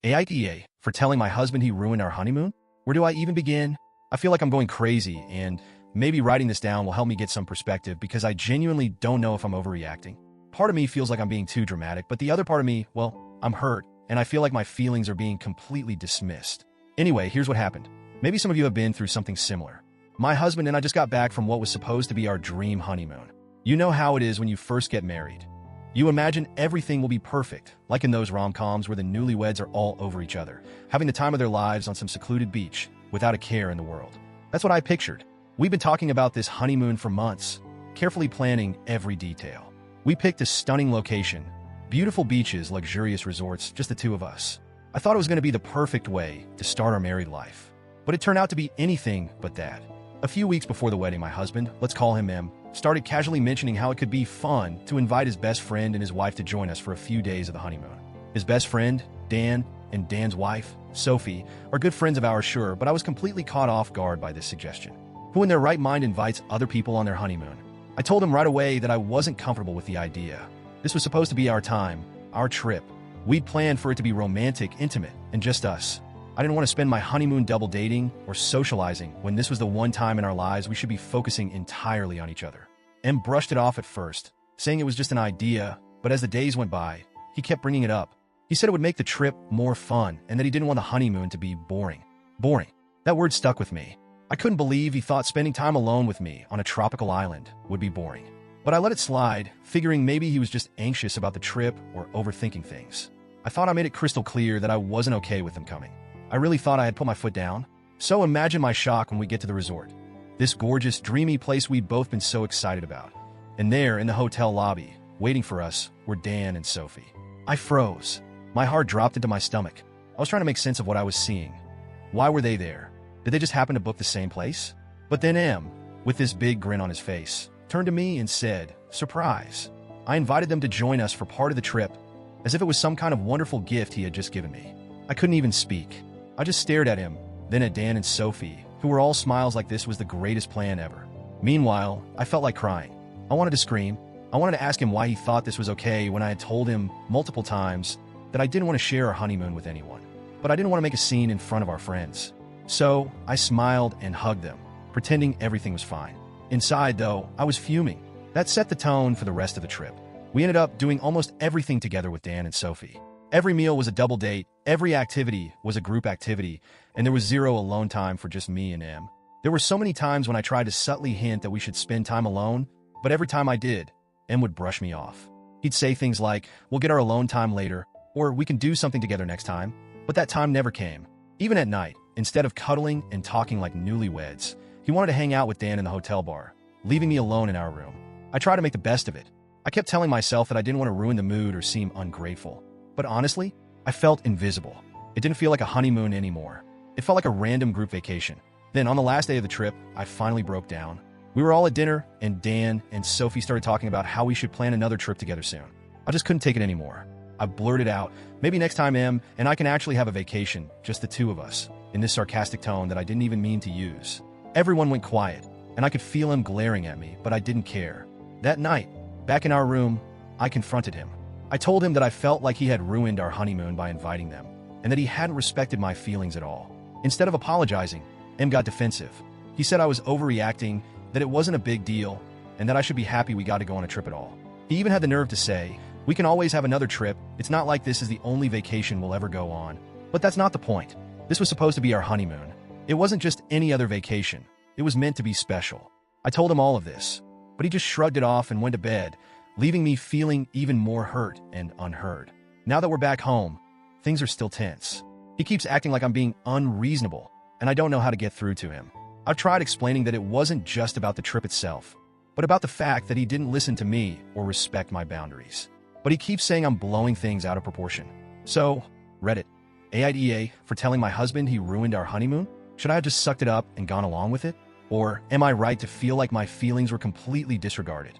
AITA for telling my husband he ruined our honeymoon? Where do I even begin? I feel like I'm going crazy, and maybe writing this down will help me get some perspective because I genuinely don't know if I'm overreacting. Part of me feels like I'm being too dramatic, but the other part of me, well, I'm hurt, and I feel like my feelings are being completely dismissed. Anyway, here's what happened. Maybe some of you have been through something similar. My husband and I just got back from what was supposed to be our dream honeymoon. You know how it is when you first get married. You imagine everything will be perfect, like in those rom-coms where the newlyweds are all over each other, having the time of their lives on some secluded beach, without a care in the world. That's what I pictured. We've been talking about this honeymoon for months, carefully planning every detail. We picked a stunning location, beautiful beaches, luxurious resorts, just the two of us. I thought it was going to be the perfect way to start our married life. But it turned out to be anything but that. A few weeks before the wedding, my husband, let's call him M, started casually mentioning how it could be fun to invite his best friend and his wife to join us for a few days of the honeymoon. His best friend, Dan, and Dan's wife, Sophie, are good friends of ours, sure, but I was completely caught off guard by this suggestion. Who in their right mind invites other people on their honeymoon? I told him right away that I wasn't comfortable with the idea. This was supposed to be our time, our trip. We'd planned for it to be romantic, intimate, and just us. I didn't want to spend my honeymoon double dating or socializing when this was the one time in our lives we should be focusing entirely on each other. M brushed it off at first, saying it was just an idea, but as the days went by, he kept bringing it up. He said it would make the trip more fun and that he didn't want the honeymoon to be boring. Boring. That word stuck with me. I couldn't believe he thought spending time alone with me on a tropical island would be boring. But I let it slide, figuring maybe he was just anxious about the trip or overthinking things. I thought I made it crystal clear that I wasn't okay with him coming. I really thought I had put my foot down. So imagine my shock when we get to the resort. This gorgeous, dreamy place we'd both been so excited about. And there, in the hotel lobby, waiting for us, were Dan and Sophie. I froze. My heart dropped into my stomach. I was trying to make sense of what I was seeing. Why were they there? Did they just happen to book the same place? But then M, with this big grin on his face, turned to me and said, "Surprise." I invited them to join us for part of the trip, as if it was some kind of wonderful gift he had just given me. I couldn't even speak. I just stared at him, then at Dan and Sophie, who were all smiles like this was the greatest plan ever. Meanwhile, I felt like crying. I wanted to scream. I wanted to ask him why he thought this was okay when I had told him multiple times that I didn't want to share our honeymoon with anyone. But I didn't want to make a scene in front of our friends. So I smiled and hugged them, pretending everything was fine. Inside, though, I was fuming. That set the tone for the rest of the trip. We ended up doing almost everything together with Dan and Sophie. Every meal was a double date, every activity was a group activity, and there was zero alone time for just me and M. There were so many times when I tried to subtly hint that we should spend time alone, but every time I did, M would brush me off. He'd say things like, "We'll get our alone time later," or "We can do something together next time," but that time never came. Even at night, instead of cuddling and talking like newlyweds, he wanted to hang out with Dan in the hotel bar, leaving me alone in our room. I tried to make the best of it. I kept telling myself that I didn't want to ruin the mood or seem ungrateful. But honestly, I felt invisible. It didn't feel like a honeymoon anymore. It felt like a random group vacation. Then, on the last day of the trip, I finally broke down. We were all at dinner, and Dan and Sophie started talking about how we should plan another trip together soon. I just couldn't take it anymore. I blurted out, "Maybe next time, M, and I can actually have a vacation, just the two of us," in this sarcastic tone that I didn't even mean to use. Everyone went quiet, and I could feel him glaring at me, but I didn't care. That night, back in our room, I confronted him. I told him that I felt like he had ruined our honeymoon by inviting them, and that he hadn't respected my feelings at all. Instead of apologizing, M got defensive. He said I was overreacting, that it wasn't a big deal, and that I should be happy we got to go on a trip at all. He even had the nerve to say, "We can always have another trip. It's not like this is the only vacation we'll ever go on." But that's not the point. This was supposed to be our honeymoon. It wasn't just any other vacation. It was meant to be special. I told him all of this, but he just shrugged it off and went to bed, leaving me feeling even more hurt and unheard. Now that we're back home, things are still tense. He keeps acting like I'm being unreasonable, and I don't know how to get through to him. I've tried explaining that it wasn't just about the trip itself, but about the fact that he didn't listen to me or respect my boundaries. But he keeps saying I'm blowing things out of proportion. So, Reddit, AITA for telling my husband he ruined our honeymoon? Should I have just sucked it up and gone along with it? Or am I right to feel like my feelings were completely disregarded?